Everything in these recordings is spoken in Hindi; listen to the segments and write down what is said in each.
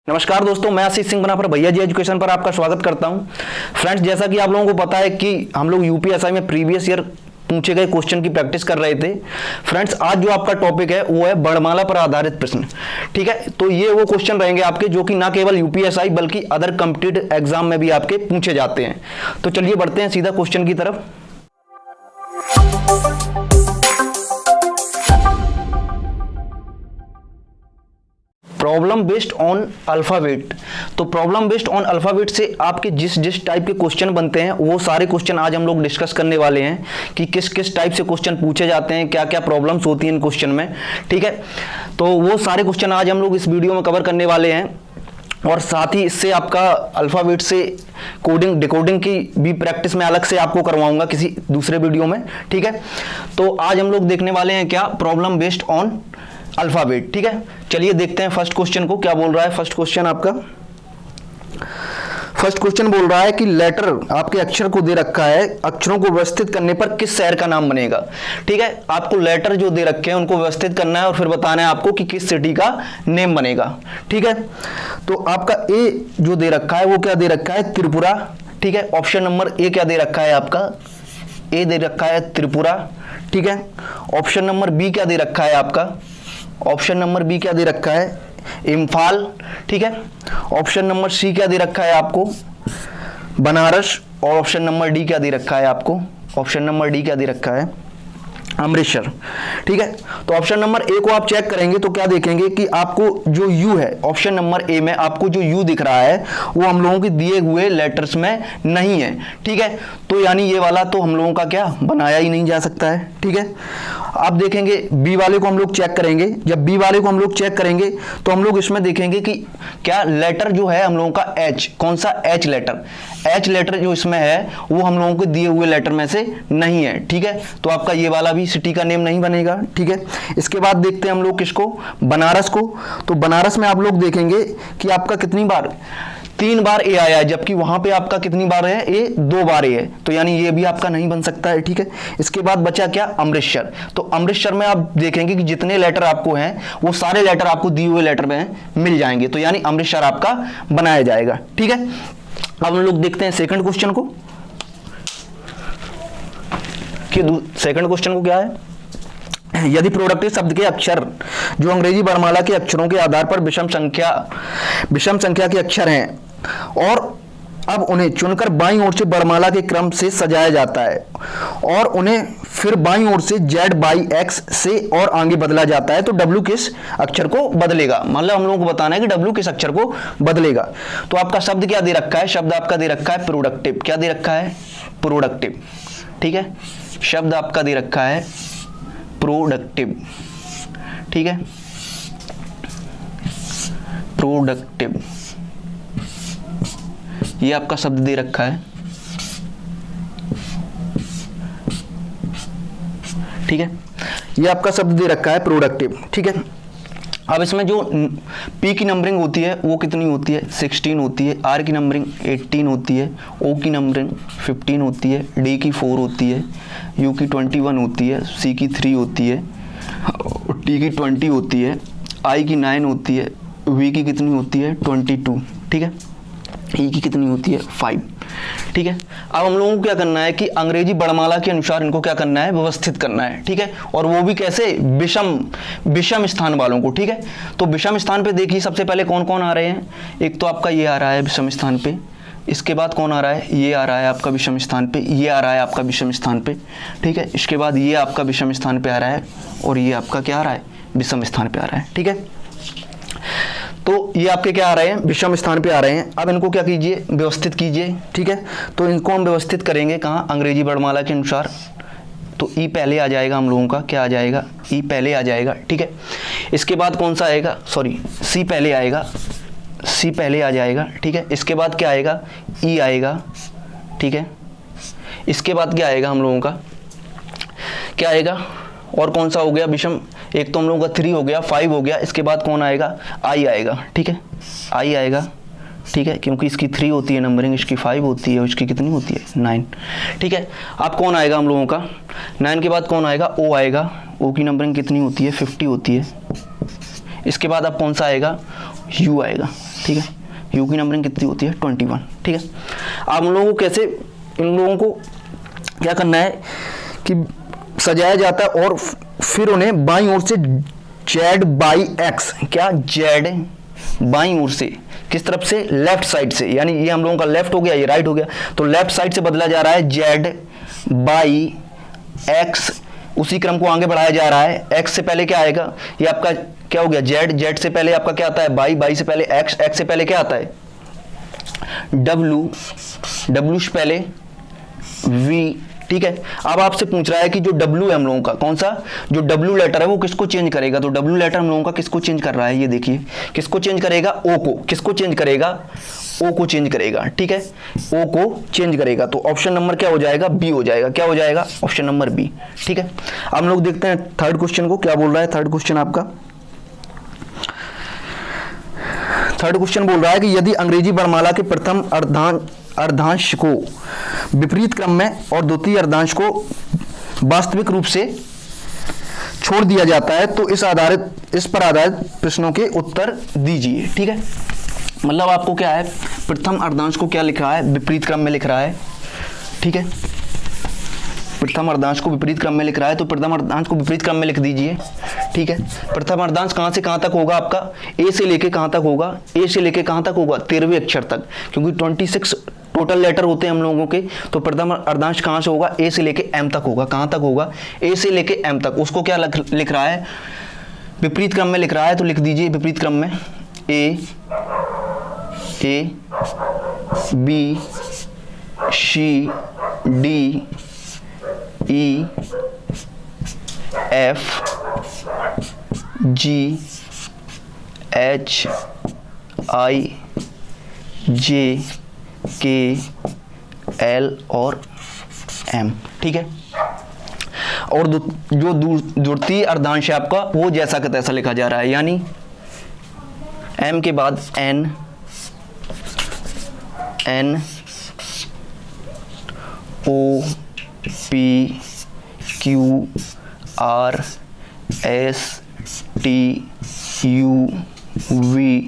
नमस्कार दोस्तों, मैं आशीष सिंह बनापर भैया जी एजुकेशन पर आपका स्वागत करता हूं। फ्रेंड्स, जैसा कि आप लोगों को पता है कि हम लोग यूपीएसआई में प्रीवियस ईयर पूछे गए क्वेश्चन की प्रैक्टिस कर रहे थे। फ्रेंड्स, आज जो आपका टॉपिक है वो है वर्णमाला पर आधारित प्रश्न। ठीक है, तो ये वो क्वेश्चन रहेंगे आपके जो कि ना केवल यूपीएसआई बल्कि अदर कॉम्पिटिटिव एग्जाम में भी आपके पूछे जाते हैं। तो चलिए बढ़ते हैं सीधा क्वेश्चन की तरफ। Problem based on alphabet. तो प्रॉब्लम बेस्ड ऑन अल्फाबेट से आपके जिस टाइप के क्वेश्चन बनते हैं वो सारे क्वेश्चन आज हम लोग डिस्कस करने वाले हैं कि किस किस टाइप से क्वेश्चन पूछे जाते हैं, क्या क्या प्रॉब्लम्स होती हैं इन क्वेश्चन में। ठीक है, तो वो सारे क्वेश्चन आज हम लोग इस वीडियो में कवर करने वाले हैं और साथ ही इससे आपका अल्फाबेट से कोडिंग डिकोडिंग की भी प्रैक्टिस में अलग से आपको करवाऊंगा किसी दूसरे वीडियो में। ठीक है, तो आज हम लोग देखने वाले हैं क्या, प्रॉब्लम बेस्ड ऑन अल्फाबेट। ठीक है, चलिए देखते हैं फर्स्ट क्वेश्चन को क्या बोल रहा है। फर्स्ट क्वेश्चन बोल रहा है कि लेटर आपके अक्षर को दे रखा है, अक्षरों को व्यवस्थित करने पर किस शहर का नाम बनेगा। ठीक है, आपको लेटर जो दे रखे हैं उनको व्यवस्थित करना है और फिर बताना है आपको कि किस सिटी का नेम बनेगा। ठीक है, तो आपका ए जो दे रखा है वो क्या दे रखा है, त्रिपुरा। ठीक है, ऑप्शन नंबर ए क्या दे रखा है आपका, ए दे रखा है त्रिपुरा। ठीक है, ऑप्शन नंबर बी क्या दे रखा है आपका, ऑप्शन नंबर बी क्या दे रखा है, इम्फाल। ठीक है, ऑप्शन नंबर सी क्या दे रखा है आपको, बनारस। और ऑप्शन नंबर डी क्या दे रखा है आपको, ऑप्शन नंबर डी क्या दे रखा है, अमृतसर। ठीक है, तो ऑप्शन नंबर ए को आप चेक करेंगे तो क्या देखेंगे कि आपको जो यू है ऑप्शन नंबर ए में आपको जो यू दिख रहा है वो हम लोगों के दिए हुए लेटर्स में नहीं है। ठीक है, तो यानी ये वाला तो हम लोगों का क्या बनाया ही नहीं जा सकता है। ठीक है, आप देखेंगे बी वाले को हम लोग चेक करेंगे। जब बी वाले को हम लोग चेक करेंगे तो हम लोग इसमें देखेंगे कि क्या लेटर जो है हम लोगों का एच, कौन सा एच लेटर, एच लेटर जो इसमें है वो हम लोगों के दिए हुए लेटर में से नहीं है। ठीक है, तो आपका ये वाला भी सिटी का नेम नहीं बनेगा। ठीक है, इसके बाद देखते हैं हम लोग किसको, बनारस को। तो बनारस में आप लोग देखेंगे कि आपका कितनी बार, 3 बार ए आया है, जबकि वहां पे आपका कितनी बार है, ए 2 बार ए है, तो यानी ये भी आपका नहीं बन सकता है। ठीक है, इसके बाद बचा क्या, अमृतसर। तो अमृतसर में आप देखेंगे कि जितने लेटर आपको हैं वो सारे लेटर आपको दिए हुए लेटर में मिल जाएंगे, तो यानी अमृतसर आपका बनाया जाएगा। ठीक है, अब हम लोग देखते हैं सेकंड क्वेश्चन को कि सेकंड क्वेश्चन को क्या है, यदि प्रोडक्टिव शब्द के अक्षर जो अंग्रेजी वर्णमाला के अक्षरों के आधार पर विषम संख्या के अक्षर हैं और अब उन्हें चुनकर बाईं ओर से वर्णमाला के क्रम से सजाया जाता है और उन्हें फिर बाईं ओर से Z बाई X से और आगे बदला जाता है, तो W किस अक्षर को बदलेगा। मतलब हम लोगों को बताना है कि W किस अक्षर को बदलेगा। तो आपका शब्द क्या दे रखा है, शब्द आपका दे रखा है प्रोडक्टिव। क्या दे रखा है, प्रोडक्टिव। ठीक है, शब्द आपका दे रखा है प्रोडक्टिव। ठीक है, प्रोडक्टिव ये आपका शब्द दे रखा है। ठीक है, ये आपका शब्द दे रखा है प्रोडक्टिव। ठीक है, अब इसमें जो P की नंबरिंग होती है वो कितनी होती है, 16 होती है। R की नंबरिंग 18 होती है। O की नंबरिंग 15 होती है। D की 4 होती है। U की 21 होती है। C की 3 होती है। T की 20 होती है। I की 9 होती है। V की कितनी होती है, 22। ठीक है, E की कितनी होती है, 5। ठीक है, अब हम लोगों को क्या करना है कि अंग्रेजी वर्णमाला के अनुसार इनको क्या करना है, व्यवस्थित करना है। ठीक है, और वो भी कैसे, विषम स्थान वालों को। ठीक है, तो विषम स्थान पे देखिए सबसे पहले कौन कौन आ रहे हैं। एक तो आपका ये आ रहा है विषम स्थान पे, इसके बाद कौन आ रहा है, ये आ रहा है आपका विषम स्थान पे, ये आ रहा है आपका विषम स्थान पे। ठीक है, इसके बाद ये आपका विषम स्थान पे आ रहा है और ये आपका क्या आ रहा है, विषम स्थान पे आ रहा है। ठीक है, तो ये आपके क्या आ रहे हैं, विषम स्थान पे आ रहे हैं। अब इनको क्या कीजिए, व्यवस्थित कीजिए। ठीक है, तो इनको हम व्यवस्थित करेंगे कहाँ, अंग्रेजी वर्णमाला के अनुसार। तो ई पहले आ जाएगा हम लोगों का, क्या आ जाएगा, ई पहले आ जाएगा। ठीक है, इसके बाद कौन सा आएगा, सॉरी सी पहले आएगा, सी पहले आ जाएगा। ठीक है, इसके बाद क्या आएगा, ई आएगा। ठीक है, इसके बाद क्या आएगा हम लोगों का, क्या आएगा, और कौन सा हो गया विषम, एक तो हम लोगों का 3 हो गया, 5 हो गया। इसके बाद कौन आएगा, आई आएगा। ठीक है, आई आएगा। ठीक है, क्योंकि इसकी 3 होती है नंबरिंग, इसकी 5 होती है और इसकी कितनी होती है, 9। ठीक है, अब कौन आएगा हम लोगों का, 9 के बाद कौन आएगा, ओ आएगा। ओ की नंबरिंग कितनी होती है, 50 होती है। इसके बाद अब कौन सा आएगा, यू आएगा। ठीक है, यू की नंबरिंग कितनी होती है 21, ठीक है। अब हम लोगों को कैसे इन लोगों को क्या करना है कि सजाया जाता है और फिर उन्हें बाईं ओर से जेड बाई एक्स, क्या जेड बाईं ओर से, किस तरफ से, लेफ्ट साइड से, यानी ये हम लोगों का लेफ्ट हो गया, ये राइट हो गया, तो लेफ्ट साइड से बदला जा रहा है जेड बाई एक्स, उसी क्रम को आगे बढ़ाया जा रहा है। एक्स से पहले क्या आएगा, ये आपका क्या हो गया जेड, जेड से पहले आपका क्या आता है बाई, बाई से पहले एक्स, एक्स से पहले क्या आता है डब्लू, डब्लू से पहले वी, ठीक है। अब आपसे पूछ रहा है कि जो W है हम लोगों का, कौन सा जो W लेटर है वो किसको चेंज करेगा, तो W लेटर हम लोगों का किसको चेंज कर रहा है, ये देखिए किसको चेंज करेगा, O को, किसको चेंज करेगा, O को चेंज करेगा, ठीक है, O को चेंज करेगा। तो ऑप्शन नंबर क्या हो जाएगा, B हो जाएगा, क्या हो जाएगा ऑप्शन नंबर B, ठीक है। अब हम लोग देखते हैं थर्ड क्वेश्चन को, क्या बोल रहा है थर्ड क्वेश्चन आपका। थर्ड क्वेश्चन बोल रहा है कि यदि अंग्रेजी वर्णमाला के प्रथम अर्धांश को विपरीत क्रम में और द्वितीय अर्धांश को वास्तविक रूप से छोड़ दिया जाता है तो इस पर आधारित प्रश्नों के उत्तर दीजिए, ठीक है। मतलब आपको क्या है, प्रथम अर्धांश को क्या लिख रहा है, विपरीत क्रम में लिख रहा है, ठीक है, प्रथम अर्धांश को विपरीत क्रम में लिख रहा है, तो प्रथम अर्धांश को विपरीत क्रम में लिख दीजिए, ठीक है। प्रथम अर्धांश कहां से कहां तक होगा आपका, ए से लेके कहां तक होगा, ए से लेके कहां तक होगा 13वें अक्षर तक, क्योंकि 26 टोटल लेटर होते हैं हम लोगों के, तो प्रथम अर्धांश कहां से होगा, ए से लेके एम तक होगा, कहां तक होगा, ए से लेके एम तक। उसको क्या लिख रहा है, विपरीत क्रम में लिख रहा है, तो लिख दीजिए विपरीत क्रम में A B C D E F G H I J K L और एम, ठीक है। और जो द्वितीय अर्धांश है आपका वो जैसा का तैसा लिखा जा रहा है, यानी एम के बाद N N O P Q R S T U V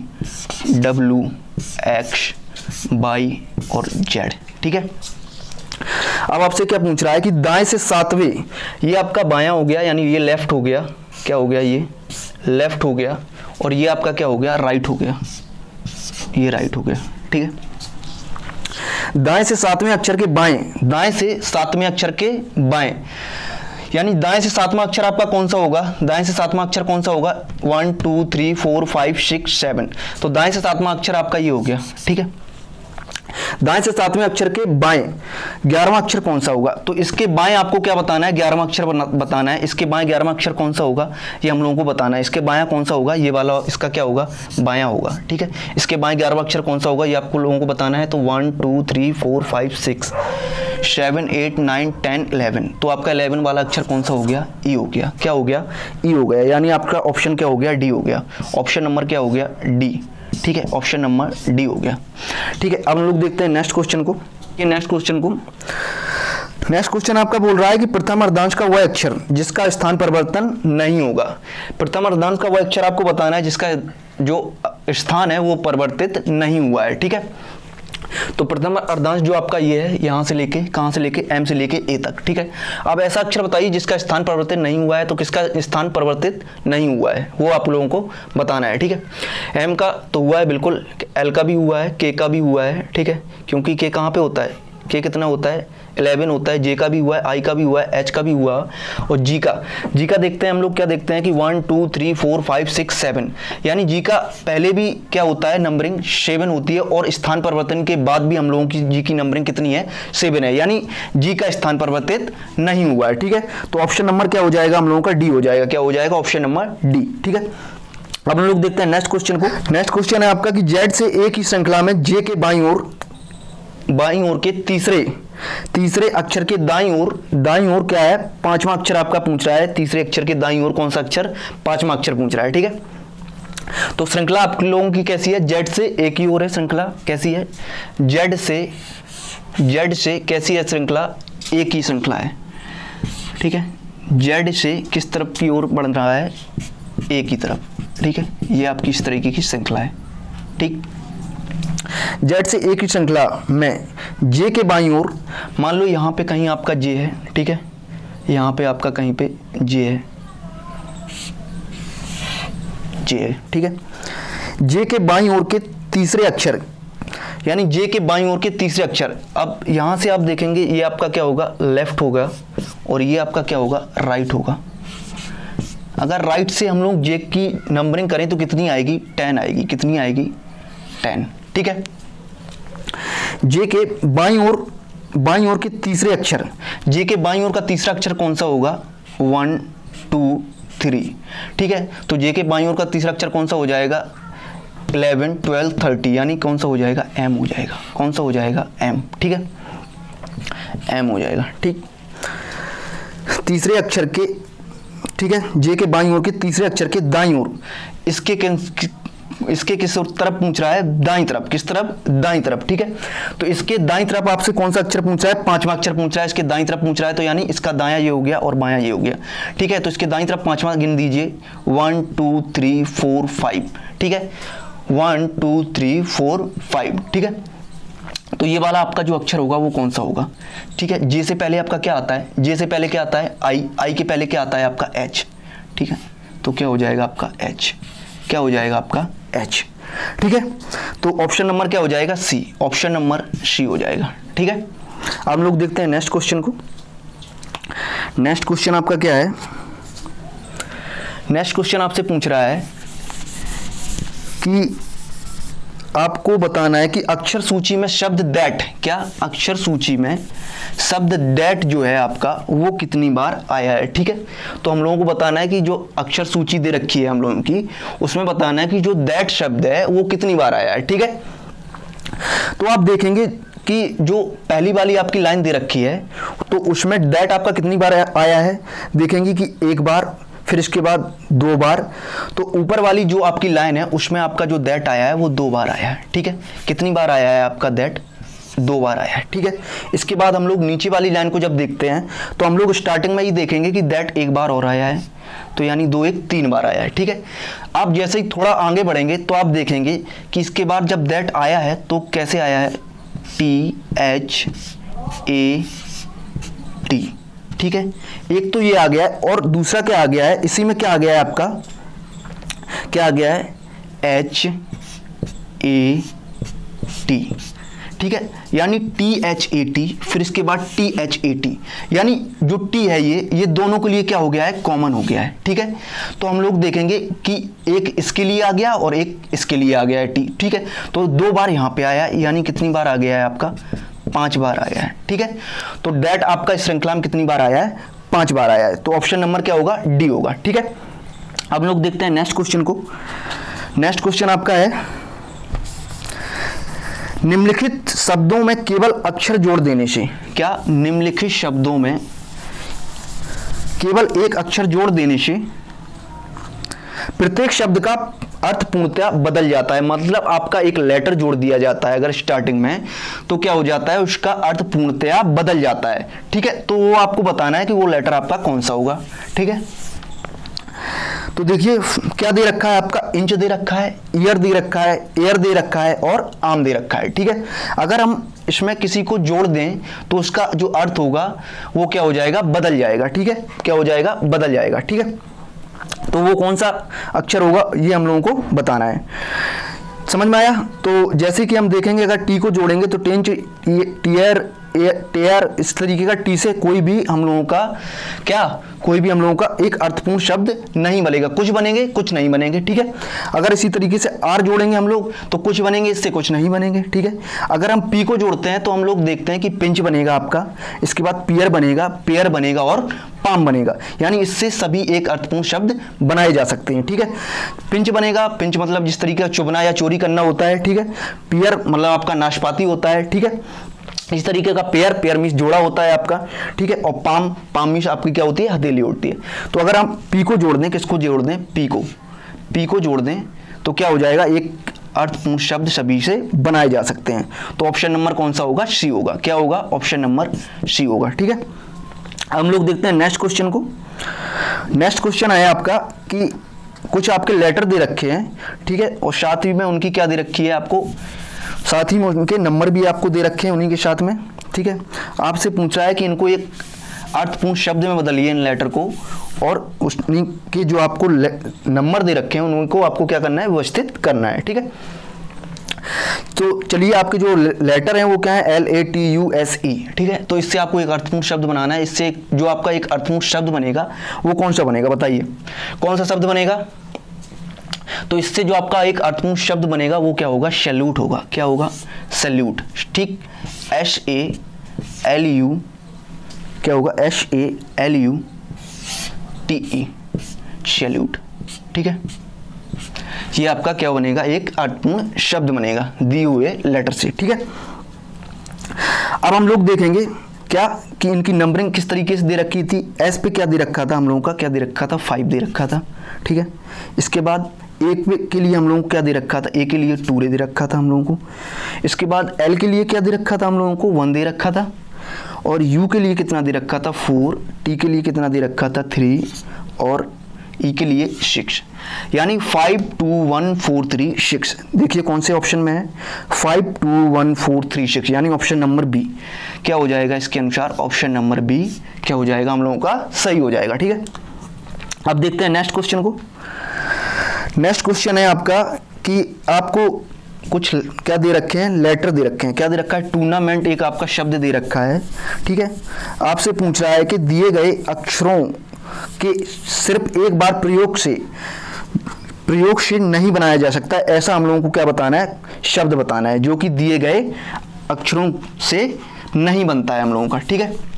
W X Y और जेड, ठीक है। अब आपसे क्या पूछ रहा है कि दाएं से सातवें, ये आपका बायां हो गया, यानी ये लेफ्ट हो गया, क्या हो गया ये लेफ्ट हो गया, और ये आपका क्या हो गया राइट हो गया, ये राइट हो गया, ठीक है। दाएं से सातवें अक्षर के बाएं, दाएं से सातवें अक्षर के बाएं, यानी दाएं से सातवां अक्षर आपका कौन सा होगा, दाएं से सातवां अक्षर कौन सा होगा 1 2 3 4 5 6 7, तो दाएं से सातवां अक्षर आपका ये हो गया, ठीक है। दाएं से सातवें अक्षर के बाएं 11वां अक्षर कौन सा होगा, तो इसके बाएं आपको क्या बताना है, 11वां अक्षर बताना है। इसके बाएं 11वां अक्षर कौन सा होगा ये हम लोगों को बताना है। इसके बायां कौन सा होगा, ये वाला इसका क्या होगा बायां होगा, ठीक है। इसके बाएं 11वां अक्षर कौन सा होगा ये आपको लोगों को बताना है। तो 1 2 3 4 5 6 7 8 9 10 11, तो आपका 11 वाला अक्षर कौन सा हो गया, ई हो गया, क्या हो गया ई हो गया, यानी आपका ऑप्शन क्या हो गया डी हो गया, ऑप्शन नंबर क्या हो गया डी, ठीक है, ऑप्शन नंबर डी हो गया, ठीक है। अब हम लोग देखते हैं नेक्स्ट क्वेश्चन को। नेक्स्ट क्वेश्चन आपका बोल रहा है कि प्रथम अर्धांश का वह अक्षर जिसका स्थान परिवर्तन नहीं होगा। प्रथम अर्धांश का वह अक्षर आपको बताना है जिसका जो स्थान है वो परिवर्तित नहीं हुआ है, ठीक है। तो प्रथम अर्धांश जो आपका ये है, यहां से लेके कहां से लेके एम से लेके ए तक, ठीक है। अब ऐसा अक्षर बताइए जिसका स्थान परिवर्तित नहीं हुआ है, तो किसका स्थान परिवर्तित नहीं हुआ है वो आप लोगों को बताना है, ठीक है। एम का तो हुआ है बिल्कुल, एल का भी हुआ है, के का भी हुआ है, ठीक है, क्योंकि के कहां पे होता है, के कितना होता है 11 होता है, जे का भी हुआ है, आई का भी हुआ है, एच का भी हुआ, और जी का देखते हैं हम लोग, क्या देखते हैं कि 1 2 3 4 5 6 7, यानी जी का पहले भी क्या होता है नंबरिंग 7 होती है, और स्थान परिवर्तन के बाद भी हम लोगों की जी की नंबरिंग कितनी है 7 है, यानी जी का स्थान परिवर्तित नहीं हुआ है, ठीक है। तो ऑप्शन नंबर क्या हो जाएगा हम लोगों का डी हो जाएगा, क्या हो जाएगा ऑप्शन नंबर डी, ठीक है। अब हम लोग देखते हैं नेक्स्ट क्वेश्चन को। नेक्स्ट क्वेश्चन है आपका कि जेड से एक ही श्रृंखला में जे के बाईं ओर के तीसरे अक्षर के दाईं ओर क्या है, पांचवा अक्षर आपका पूछ रहा है। तीसरे अक्षर के दाईं ओर कौन सा अक्षर, पांचवा अक्षर पूछ रहा है, ठीक है। तो श्रृंखला आप लोगों की कैसी है, जेड से एक ही ओर है श्रृंखला, कैसी है जेड से कैसी है श्रृंखला, एक ही श्रृंखला है, ठीक है। जेड से किस तरफ की ओर बढ़ रहा है, एक ही तरफ, ठीक है। ये आपकी इस तरीके की श्रृंखला है, ठीक। जेड से ए की श्रृंखला में जे के बाईं ओर, मान लो यहाँ पे कहीं आपका जे है, ठीक है, यहाँ पे आपका कहीं पे जे है, जे है, ठीक है। जे के बाईं ओर के तीसरे अक्षर, यानी जे के बाईं ओर के तीसरे अक्षर, अब यहाँ से आप देखेंगे ये आपका क्या होगा, लेफ्ट होगा, और ये आपका क्या होगा, राइट होगा। अगर राइट से हम लोग जे की नंबरिंग करें तो कितनी आएगी, 10 आएगी। कितनी आएगी, 10, ठीक है। जे के बाईं ओर के तीसरे अक्षर, जे के बाईं ओर का तीसरा अक्षर कौन सा होगा, 1 2 3, ठीक है। तो जे के बाईं ओर का तीसरा अक्षर कौन सा हो जाएगा, 11 12 30, यानी कौन सा हो जाएगा, एम हो जाएगा। कौन सा हो जाएगा, एम, ठीक है, एम हो जाएगा, ठीक। तीसरे अक्षर के, ठीक है, जे के बाईं ओर के तीसरे अक्षर के दाईं ओर, इसके किस तरफ पूछ रहा है, दाईं तरफ। किस तरफ, दाईं तरफ, ठीक है। तो इसके दाईं तरफ आपसे कौन सा अक्षर पूछ रहा है, 5वां अक्षर पूछ रहा है, इसके दाईं तरफ पूछ रहा है, तो यानी इसका दायां ये हो गया और बायां ये हो गया, ठीक है। तो इसके दाईं तरफ 5वां गिन दीजिए, 1 2 3 4 5, ठीक है, 1 2 3 4 5, ठीक है। तो ये वाला आपका जो अक्षर होगा वो कौन सा होगा, ठीक है। जे से पहले आपका क्या आता है, जे से पहले क्या आता है, आई के पहले क्या आता है आपका, एच, ठीक है। तो क्या हो जाएगा आपका एच, क्या हो जाएगा आपका एच, ठीक है। तो ऑप्शन नंबर क्या हो जाएगा, सी, ऑप्शन नंबर सी हो जाएगा, ठीक है। अब हम लोग देखते हैं नेक्स्ट क्वेश्चन को। नेक्स्ट क्वेश्चन आपका क्या है, नेक्स्ट क्वेश्चन आपसे पूछ रहा है कि आपको बताना है कि अक्षर सूची में शब्द दैट, क्या अक्षर सूची में शब्द दैट जो है आपका वो कितनी बार आया है, ठीक है। तो हम लोगों को बताना है कि जो अक्षर सूची दे रखी है हम लोगों की, उसमें बताना है कि जो दैट शब्द है वो कितनी बार आया है, ठीक है। तो आप देखेंगे कि जो पहली वाली आपकी लाइन दे रखी है तो उसमें दैट आपका कितनी बार आया है, देखेंगे कि 1 बार, फिर इसके बाद 2 बार। तो ऊपर वाली जो आपकी लाइन है उसमें आपका जो दैट आया है वो 2 बार आया है, ठीक है। कितनी बार आया है आपका दैट, 2 बार आया है, ठीक है। इसके बाद हम लोग नीचे वाली लाइन को जब देखते हैं तो हम लोग स्टार्टिंग में ही देखेंगे कि दैट 1 बार और आया है, तो यानी 2 1 3 बार आया है, ठीक है। आप जैसे ही थोड़ा आगे बढ़ेंगे तो आप देखेंगे कि इसके बाद जब दैट आया है तो कैसे आया है, THAT, ठीक है। एक तो ये आ गया है और दूसरा क्या आ गया है, इसी में क्या आ गया है आपका, क्या आ गया है, HAT, ठीक है। यानी THAT, फिर इसके बाद THAT, यानी जो T है ये दोनों के लिए क्या हो गया है, कॉमन हो गया है, ठीक है। तो हम लोग देखेंगे कि एक इसके लिए आ गया और एक इसके लिए आ गया है T, ठीक है। तो 2 बार यहाँ पे आया, यानी कितनी बार आ गया है आपका, 5 बार आया है, ठीक है। तो दैट आपका इस श्रृंखला में कितनी बार आया है, 5 बार आया है। तो ऑप्शन नंबर क्या होगा, डी होगा, ठीक है। अब लोग देखते हैं नेक्स्ट क्वेश्चन को। नेक्स्ट क्वेश्चन आपका है, निम्नलिखित शब्दों में केवल अक्षर जोड़ देने से, क्या निम्नलिखित शब्दों में केवल एक अक्षर जोड़ देने से प्रत्येक शब्द का अर्थ पूर्णतः बदल जाता है। मतलब आपका एक लेटर जोड़ दिया जाता है अगर स्टार्टिंग में, तो क्या हो जाता है, उसका अर्थ पूर्णतः बदल जाता है, ठीक है। तो वो आपको बताना है कि वो लेटर आपका कौन सा होगा, ठीक है। तो देखिए क्या दे रखा है आपका, इंच दे रखा है, ईयर दे रखा है, एयर दे रखा है और आम दे रखा है, ठीक है। अगर हम इसमें किसी को जोड़ दें तो उसका जो अर्थ होगा वो क्या हो जाएगा, बदल जाएगा, ठीक है। क्या हो जाएगा, बदल जाएगा, ठीक है। तो वो कौन सा अक्षर होगा ये हम लोगों को बताना है। समझ में आया। तो जैसे कि हम देखेंगे अगर टी को जोड़ेंगे तो टीयर इस तरीके का टी से कोई भी हम लोगों का एक अर्थपूर्ण शब्द नहीं बनेगा, कुछ बनेंगे कुछ नहीं बनेंगे, ठीक है। अगर इसी तरीके से आर जोड़ेंगे हम लोग तो कुछ बनेंगे, इससे कुछ नहीं बनेंगे, ठीक है। अगर हम पी को जोड़ते हैं तो हम लोग देखते हैं कि पिंच बनेगा आपका, इसके बाद पियर बनेगा, पेयर बनेगा और पाम बनेगा, यानी इससे सभी एक अर्थपूर्ण शब्द बनाए जा सकते हैं, ठीक है। पिंच बनेगा, पिंच मतलब जिस तरीके का चुभना या चोरी करना होता है, ठीक है। पियर मतलब आपका नाशपाती होता है, ठीक है। इस तरीके का पेयर मीन्स जोड़ा होता है आपका, ठीक है। और पाम मीन्स आपकी क्या होती है, हथेली होती है। तो अगर हम पी को जोड़ दें, किसको जोड़ दें, पी को जोड़ दें तो क्या हो जाएगा, एक अर्थपूर्ण शब्द सभी से बनाए जा सकते हैं। तो ऑप्शन नंबर कौन सा होगा, सी होगा। क्या होगा, ऑप्शन नंबर सी होगा, ठीक है। हम लोग देखते हैं नेक्स्ट क्वेश्चन को। नेक्स्ट क्वेश्चन है आपका कि कुछ आपके लेटर दे रखे हैं, ठीक है, और साथ ही में उनकी क्या दे रखी है, आपको साथ ही उनके नंबर भी आपको दे रखे हैं उन्हीं के साथ में, ठीक है। आपसे पूछ रहा है कि इनको एक अर्थपूर्ण शब्द में बदलिए इन लेटर को, और उन्हीं के जो आपको नंबर दे रखे हैं उनको आपको क्या करना है, व्यवस्थित करना है, ठीक है। तो चलिए आपके जो लेटर हैं वो क्या है, LATUSE, ठीक है। तो इससे आपको एक अर्थपूर्ण शब्द बनाना है। इससे जो आपका एक अर्थपूर्ण शब्द बनेगा वो कौन सा बनेगा, बताइए कौन सा शब्द बनेगा। तो इससे जो आपका एक अर्थपूर्ण शब्द बनेगा वो क्या होगा, सैल्यूट होगा। क्या होगा, सैल्यूट, ठीक। SALU क्या होगा, SALUTE, सैल्यूट, ठीक है। ये आपका क्या बनेगा, एक अर्थपूर्ण शब्द बनेगा दिए हुए लेटर से, ठीक है। अब हम लोग देखेंगे क्या कि इनकी नंबरिंग किस तरीके से दे रखी थी। एस पे क्या दे रखा था हम लोगों का, क्या दे रखा था, 5 दे रखा था, ठीक है। इसके बाद एक के लिए हम लोगों को क्या दे रखा था, ए के लिए 2 दे रखा था हम लोगों को। इसके बाद एल के लिए क्या दे रखा था हम लोगों को, 1 दे रखा था। और यू के लिए कितना दे रखा था, 4। टी के लिए कितना दे रखा था, 3। और ई के लिए 6। यानी 5 2 1 4 3 6। देखिए कौन से ऑप्शन में है, 5 2 1 4 3 6, यानी ऑप्शन नंबर बी क्या हो जाएगा, इसके अनुसार ऑप्शन नंबर बी क्या हो जाएगा हम लोगों का, सही हो जाएगा, ठीक है। अब देखते हैं नेक्स्ट क्वेश्चन को। नेक्स्ट क्वेश्चन है आपका कि आपको कुछ क्या दे रखे हैं, लेटर दे रखे हैं। क्या दे रखा है, टूर्नामेंट एक आपका शब्द दे रखा है, ठीक है। आपसे पूछ रहा है कि दिए गए अक्षरों के सिर्फ एक बार प्रयोग से नहीं बनाया जा सकता, ऐसा हम लोगों को क्या बताना है, शब्द बताना है जो कि दिए गए अक्षरों से नहीं बनता है हम लोगों का, ठीक है।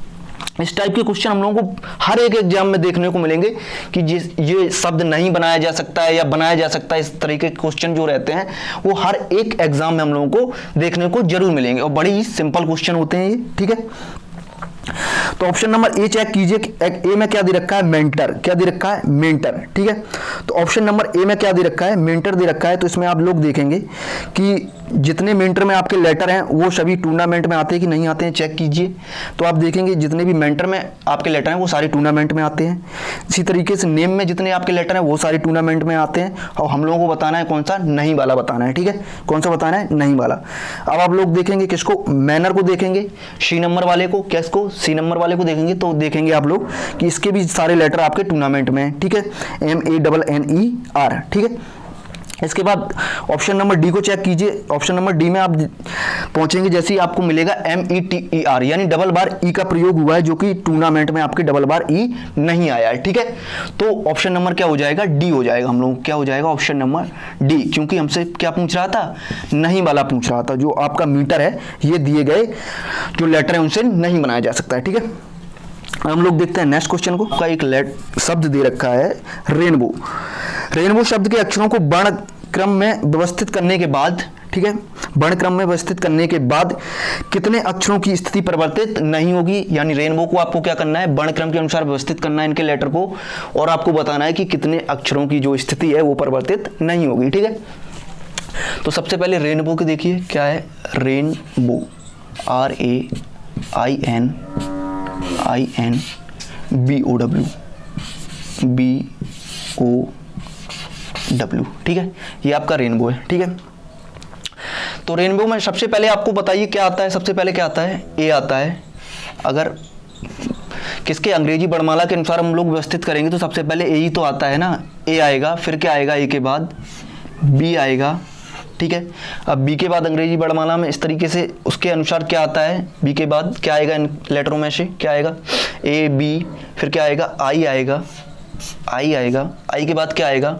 इस टाइप के क्वेश्चन हम लोगों को हर एक एग्जाम में देखने को मिलेंगे कि ये शब्द नहीं बनाया जा सकता है या बनाया जा सकता है। इस तरीके के क्वेश्चन जो रहते हैं वो हर एक एग्जाम में हम लोगों को देखने को जरूर मिलेंगे, और बड़ी ही सिंपल क्वेश्चन होते हैं ये, ठीक है। तो ऑप्शन नंबर ए चेक कीजिए, ए में क्या दे रखा है, मेंटर। क्या दे रखा है, मेंटर, ठीक है। तो ऑप्शन नंबर ए में क्या दे रखा है, मेंटर दे रखा है। तो इसमें आप लोग देखेंगे कि जितने मेंटर में आपके लेटर हैं वो सभी टूर्नामेंट में आते हैं कि नहीं आते हैं, चेक कीजिए। तो आप देखेंगे जितने भी मेंटर में आपके लेटर हैं वो सारे टूर्नामेंट में आते हैं। इसी तरीके से नेम में जितने आपके लेटर हैं वो सारे टूर्नामेंट में आते हैं, और हम लोगों को बताना है कौन सा नहीं वाला बताना है, ठीक है। कौन सा बताना है, नहीं वाला। अब आप लोग देखेंगे किसको, मैनर को देखेंगे, सी नंबर वाले को, किसको, सी नंबर वाले को देखेंगे। तो देखेंगे आप लोग कि इसके भी सारे लेटर आपके टूर्नामेंट में हैं, ठीक है, MANNER, ठीक है। इसके बाद ऑप्शन नंबर डी को चेक कीजिए। ऑप्शन नंबर डी में आप पहुंचेंगे जैसे ही आपको मिलेगा METER, यानी डबल बार ई का प्रयोग हुआ है, जो कि टूर्नामेंट में आपके डबल बार ई नहीं आया है, ठीक है। तो ऑप्शन नंबर क्या हो जाएगा, डी हो जाएगा हम लोग, क्या हो जाएगा, ऑप्शन नंबर डी, क्योंकि हमसे क्या पूछ रहा था, नहीं वाला पूछ रहा था। जो आपका मीटर है ये दिए गए जो लेटर है उनसे नहीं बनाया जा सकता है, ठीक है। हम लोग देखते हैं नेक्स्ट क्वेश्चन को। का एक शब्द दे रखा है रेनबो। रेनबो शब्द के अक्षरों को वर्ण क्रम में व्यवस्थित करने के बाद, ठीक है, वर्ण क्रम में व्यवस्थित करने के बाद कितने अक्षरों की स्थिति परिवर्तित नहीं होगी। यानी रेनबो को आपको क्या करना है, वर्ण क्रम के अनुसार व्यवस्थित करना है इनके लेटर को, और आपको बताना है कि कितने अक्षरों की जो स्थिति है वो परिवर्तित नहीं होगी, ठीक है। तो सबसे पहले रेनबो के देखिए क्या है, रेनबो, RAINBOW, ठीक है, ये आपका रेनबो है, ठीक है। तो रेनबो में सबसे पहले आपको बताइए क्या आता है, सबसे पहले क्या आता है, ए आता है। अगर किसके अंग्रेजी वर्णमाला के अनुसार हम लोग व्यवस्थित करेंगे तो सबसे पहले ए ही तो आता है ना, ए आएगा, फिर क्या आएगा, ए के बाद बी आएगा, ठीक है। अब बी के बाद अंग्रेजी वर्णमाला में इस तरीके से उसके अनुसार क्या आता है, बी के बाद क्या आएगा, इन लेटरों में से क्या आएगा, ए बी, फिर क्या आएगा, आई आएगा, आई आएगा, आई के बाद क्या आएगा,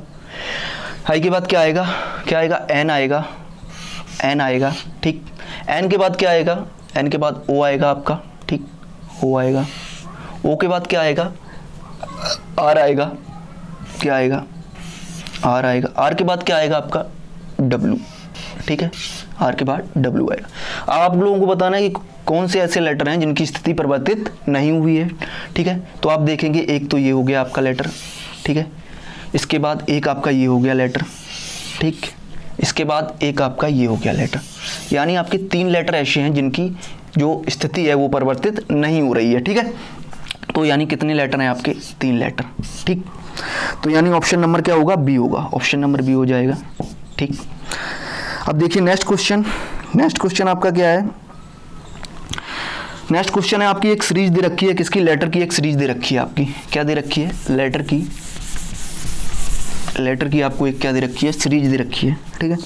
आई के बाद क्या आएगा, क्या आएगा, एन आएगा, एन आएगा, ठीक। एन के बाद क्या आएगा, एन के बाद ओ आएगा आपका, ठीक, ओ आएगा। ओ के बाद क्या आएगा, आर आएगा, क्या आएगा, आर आएगा। आर के बाद क्या आएगा आपका, डब्लू, ठीक है, आर के बाद डब्लू आएगा। अब आप लोगों को बताना है कि कौन से ऐसे लेटर हैं जिनकी स्थिति परिवर्तित नहीं हुई है, ठीक है। तो आप देखेंगे एक तो ये हो गया आपका लेटर, ठीक है, इसके बाद एक आपका ये हो गया लेटर, ठीक, इसके बाद एक आपका ये हो गया लेटर। यानी आपके 3 लेटर ऐसे हैं जिनकी जो स्थिति है वो परिवर्तित नहीं हो रही है, ठीक है। तो यानी कितने लेटर हैं आपके, 3 लेटर, ठीक। तो यानी ऑप्शन नंबर क्या होगा, बी होगा, ऑप्शन नंबर बी हो जाएगा, ठीक। अब देखिए नेक्स्ट क्वेश्चन, नेक्स्ट क्वेश्चन आपका क्या है? नेक्स्ट क्वेश्चन है आपकी एक सीरीज दे रखी है, किसकी? लेटर की एक सीरीज दे रखी है आपकी। क्या दे रखी है? लेटर की आपको एक क्या दे रखी है? सीरीज दे रखी है, ठीक है।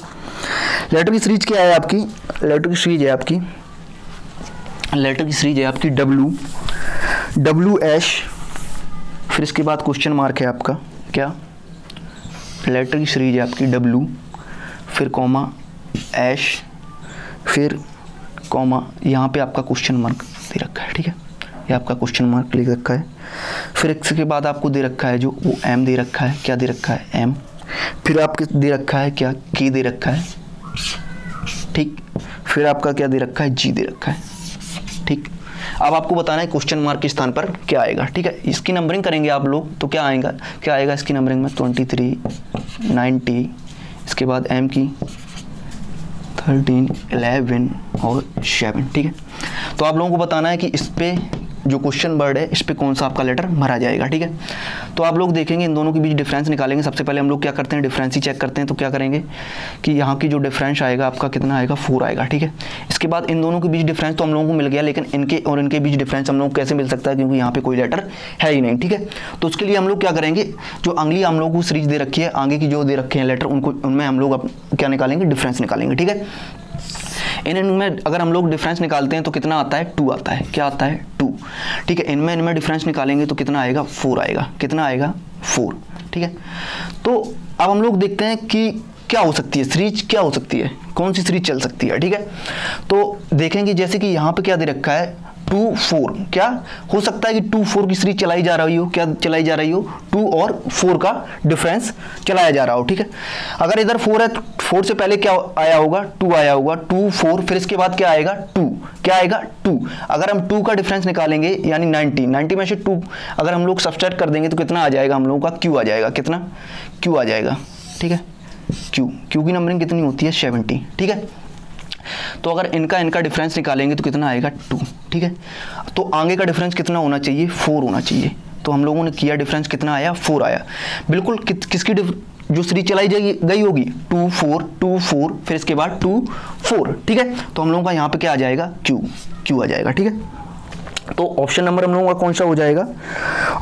लेटर की सीरीज क्या है आपकी? लेटर की सीरीज है आपकी डब्ल्यू एश, फिर इसके बाद क्वेश्चन मार्क है आपका क्या? लेटर की सीरीज है आपकी डब्ल्यू, फिर कॉमा एश, फिर कॉमा, यहाँ पे आपका क्वेश्चन मार्क दे रखा है, ठीक है। ये आपका क्वेश्चन मार्क लिख रखा है। फिर इसके बाद आपको दे रखा है जो वो एम दे रखा है। क्या दे रखा है? एम। फिर आपके दे रखा है क्या? के दे रखा है, ठीक। फिर आपका क्या दे रखा है? जी दे रखा है, ठीक। अब आपको बताना है क्वेश्चन मार्क के स्थान पर क्या आएगा, ठीक है। इसकी नंबरिंग करेंगे आप लोग तो क्या आएगा इसकी नंबरिंग में 23, 90, इसके बाद एम की 13, 11 और 7, ठीक है। तो आप लोगों को बताना है कि इस पे जो क्वेश्चन वर्ड है इस पे कौन सा आपका लेटर भरा जाएगा, ठीक है। तो आप लोग देखेंगे इन दोनों के बीच डिफरेंस निकालेंगे। सबसे पहले हम लोग क्या करते हैं? डिफरेंस ही चेक करते हैं। तो क्या करेंगे कि यहाँ की जो डिफरेंस आएगा आपका कितना आएगा? 4 आएगा, ठीक है। इसके बाद इन दोनों के बीच डिफरेंस तो हम लोगों को मिल गया, लेकिन इनके और इनके बीच डिफरेंस हम लोग को कैसे मिल सकता है? क्योंकि यहाँ पे कोई लेटर है ही नहीं, ठीक है। तो उसके लिए हम लोग क्या करेंगे? जो अगली हम लोग को सीरीज दे रखी है, आगे की जो दे रखे हैं लेटर, उनमें हम लोग क्या निकालेंगे? डिफरेंस निकालेंगे, ठीक है। इनमें अगर हम लोग डिफरेंस निकालते हैं तो कितना आता है? 2 आता है। क्या आता है? 2, ठीक है। इनमें डिफरेंस निकालेंगे तो कितना आएगा? 4 आएगा। कितना आएगा? 4, ठीक है। तो अब हम लोग देखते हैं कि क्या हो सकती है सीरीज, क्या हो सकती है, कौन सी सीरीज चल सकती है, ठीक है। तो देखेंगे जैसे कि यहाँ पे क्या दे रखा है? 2, 4। क्या हो सकता है कि 2, 4 की सीरीज चलाई जा रही हो? क्या चलाई जा रही हो? 2 और 4 का डिफरेंस चलाया जा रहा हो, ठीक है। अगर इधर 4 है तो 4 से पहले क्या आया होगा? 2 आया होगा। 2, 4, फिर इसके बाद क्या आएगा? 2। क्या आएगा? 2। अगर हम 2 का डिफरेंस निकालेंगे यानी 90 में से 2 अगर हम लोग सब्सट्रैक्ट कर देंगे तो कितना आ जाएगा? हम लोगों का Q आ जाएगा। कितना? Q आ जाएगा, ठीक है। Q की नंबरिंग कितनी होती है? 70, ठीक है। तो अगर इनका डिफरेंस निकालेंगे तो कितना आएगा? 2, ठीक है। तो आगे का डिफरेंस कितना होना चाहिए? 4 होना चाहिए। तो हम लोगों ने किया, डिफरेंस कितना आया? 4 आया। बिल्कुल किसकी जो सीरीज चलाई गई होगी? 2, 4, 2, 4, फिर इसके बाद 2, 4, ठीक है। तो हम लोगों का यहाँ पे क्या आ जाएगा? Q आ जाएगा, ठीक है। तो ऑप्शन नंबर हम लोगों का कौन सा हो जाएगा?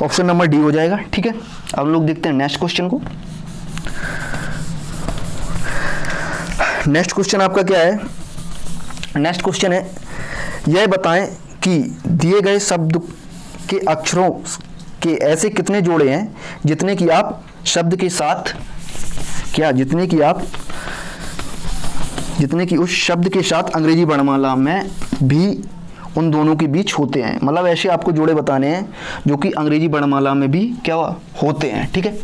ऑप्शन नंबर डी हो जाएगा, ठीक है। अब लोग देखते हैं नेक्स्ट क्वेश्चन को। नेक्स्ट क्वेश्चन आपका क्या है? नेक्स्ट क्वेश्चन है, यह बताएं कि दिए गए शब्द के अक्षरों के ऐसे कितने जोड़े हैं जितने कि आप शब्द के साथ जितने कि उस शब्द के साथ अंग्रेजी वर्णमाला में भी उन दोनों के बीच होते हैं। मतलब ऐसे आपको जोड़े बताने हैं जो कि अंग्रेजी वर्णमाला में भी क्या होते हैं, ठीक है।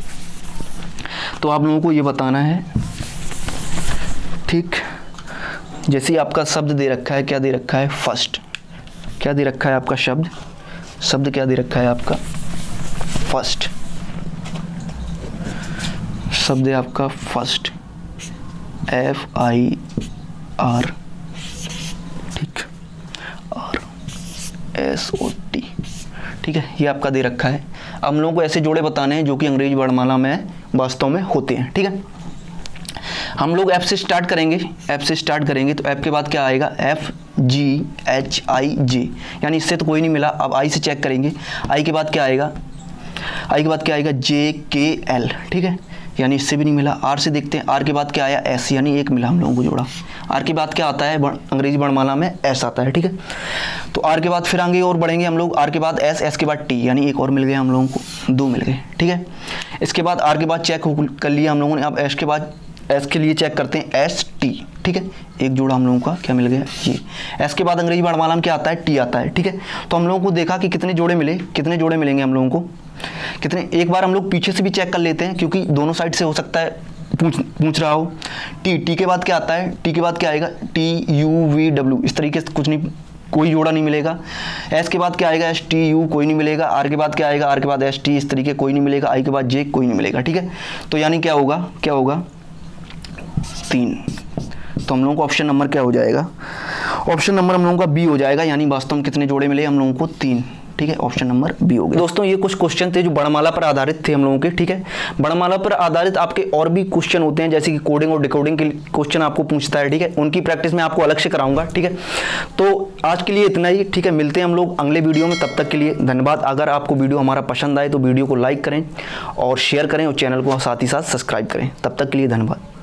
तो आप लोगों को ये बताना है, ठीक। जैसे ही आपका शब्द दे रखा है, क्या दे रखा है? फर्स्ट। क्या दे रखा है आपका शब्द क्या दे रखा है आपका? फर्स्ट। शब्द है आपका फर्स्ट, FIR, ठीक, RSOT, ठीक है। ये आपका दे रखा है। अब हम लोगों को ऐसे जोड़े बताने हैं जो कि अंग्रेजी वर्णमाला में वास्तव में होते हैं, ठीक है। हम लोग F से स्टार्ट करेंगे। तो F के बाद क्या आएगा? FGHIJ, यानी इससे तो कोई नहीं मिला। अब I से चेक करेंगे। I के बाद क्या आएगा? JKL, ठीक है, यानी इससे भी नहीं मिला। R से देखते हैं। R के बाद क्या आया? S, यानी एक मिला हम लोगों को जोड़ा। R के बाद क्या आता है? अंग्रेजी वर्णमाला में S आता है, ठीक है। तो R के बाद फिर आगे और बढ़ेंगे हम लोग। R के बाद S के बाद T, यानी एक और मिल गया हम लोगों को, 2 मिल गए, ठीक है। इसके बाद R के बाद चेक कर लिया हम लोगों ने। अब S के बाद S के लिए चेक करते हैं, ST, ठीक है। एक जोड़ा हम लोगों का क्या मिल गया? ये। S के बाद अंग्रेजी वर्णमाला में क्या आता है? T आता है, ठीक है। तो हम लोगों को देखा कि कितने जोड़े मिले, कितने जोड़े मिलेंगे हम लोगों को, कितने। एक बार हम लोग पीछे से भी चेक कर लेते हैं क्योंकि दोनों साइड से हो सकता है पूछ रहा हो। T के बाद क्या आता है? T के बाद क्या आएगा? TUVW, इस तरीके से कुछ नहीं, कोई जोड़ा नहीं मिलेगा। S के बाद क्या आएगा? STU, कोई नहीं मिलेगा। R के बाद क्या आएगा? R के बाद ST, इस तरीके कोई नहीं मिलेगा। I के बाद J, कोई नहीं मिलेगा, ठीक है। तो यानी क्या होगा? 3। तो हम लोगों को ऑप्शन नंबर क्या हो जाएगा? ऑप्शन नंबर हम लोगों का B हो जाएगा, यानी वास्तव में कितने जोड़े मिले हम लोगों को? 3 ठीक है, ऑप्शन नंबर बी हो गया। दोस्तों ये कुछ क्वेश्चन थे जो वर्णमाला पर आधारित थे हम लोगों के, ठीक है। वर्णमाला पर आधारित आपके और भी क्वेश्चन होते हैं, जैसे कि कोडिंग और डिकोडिंग के क्वेश्चन आपको पूछता है, ठीक है, उनकी प्रैक्टिस मैं आपको अलग से कराऊंगा, ठीक है। तो आज के लिए इतना ही, ठीक है, मिलते हैं हम लोग अगले वीडियो में, तब तक के लिए धन्यवाद। अगर आपको वीडियो हमारा पसंद आए तो वीडियो को लाइक करें और शेयर करें और चैनल को साथ ही साथ सब्सक्राइब करें। तब तक के लिए धन्यवाद।